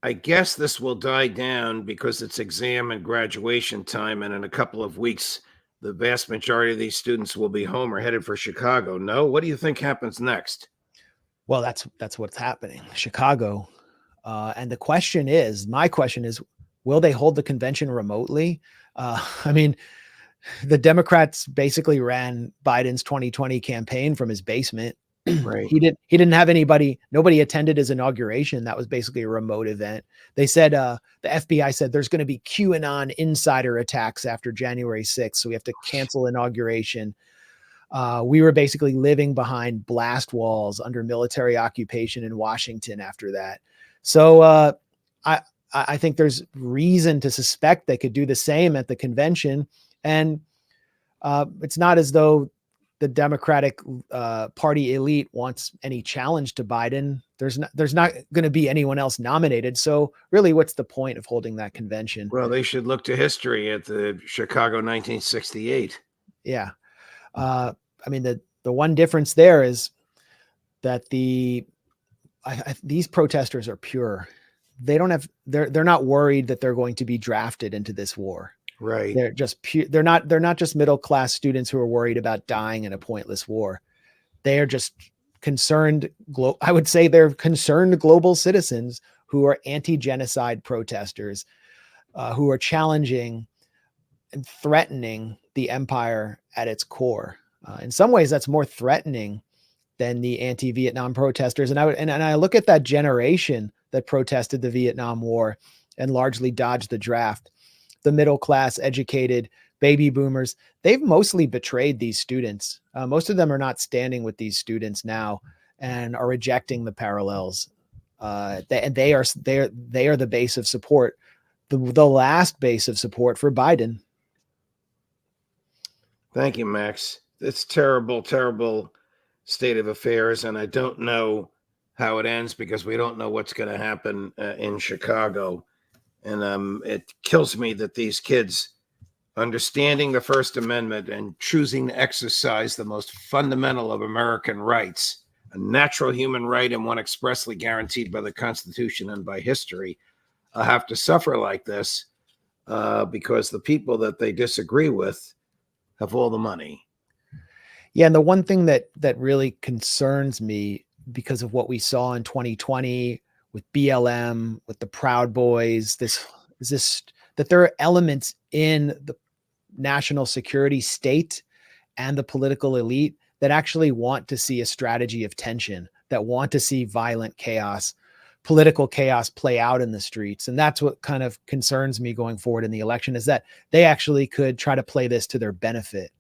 I guess this will die down because it's exam and graduation time, and in a couple of weeks, the vast majority of these students will be home or headed for Chicago. No, what do you think happens next? Well, that's what's happening. Chicago. And the question is, my question is, will they hold the convention remotely? I mean, the Democrats basically ran Biden's 2020 campaign from his basement. Right. He didn't have anybody, nobody attended his inauguration. That was basically a remote event. They said the FBI said there's going to be QAnon insider attacks after January 6th, so we have to cancel inauguration. We were basically living behind blast walls under military occupation in Washington after that. So I I think there's reason to suspect they could do the same at the convention. And it's not as though the Democratic Party elite wants any challenge to Biden. There's not going to be anyone else nominated. So really, what's the point of holding that convention? Well, they should look to history at the Chicago 1968. Yeah. I mean, the one difference there is that these protesters are pure. They don't have, they're not worried that they're going to be drafted into this war. Right. They're just pure. They're not just middle-class students who are worried about dying in a pointless war. They are just concerned. I would say they're concerned global citizens who are anti-genocide protesters, who are challenging and threatening the empire at its core. In some ways, that's more threatening than the anti-Vietnam protesters. And I look at that generation that protested the Vietnam War and largely dodged the draft. The middle class, educated baby boomers, they've mostly betrayed these students. Most of them are not standing with these students now and are rejecting the parallels. They are the base of support, the last base of support for Biden. Thank you, Max. It's terrible, terrible state of affairs, and I don't know how it ends because we don't know what's going to happen in Chicago. And it kills me that these kids, understanding the First Amendment and choosing to exercise the most fundamental of American rights, a natural human right and one expressly guaranteed by the Constitution and by history, have to suffer like this because the people that they disagree with have all the money. Yeah, and the one thing that really concerns me because of what we saw in 2020 with BLM, with the Proud Boys, that there are elements in the national security state and the political elite that actually want to see a strategy of tension, that want to see violent chaos, political chaos play out in the streets. And that's what kind of concerns me going forward in the election, is that they actually could try to play this to their benefit.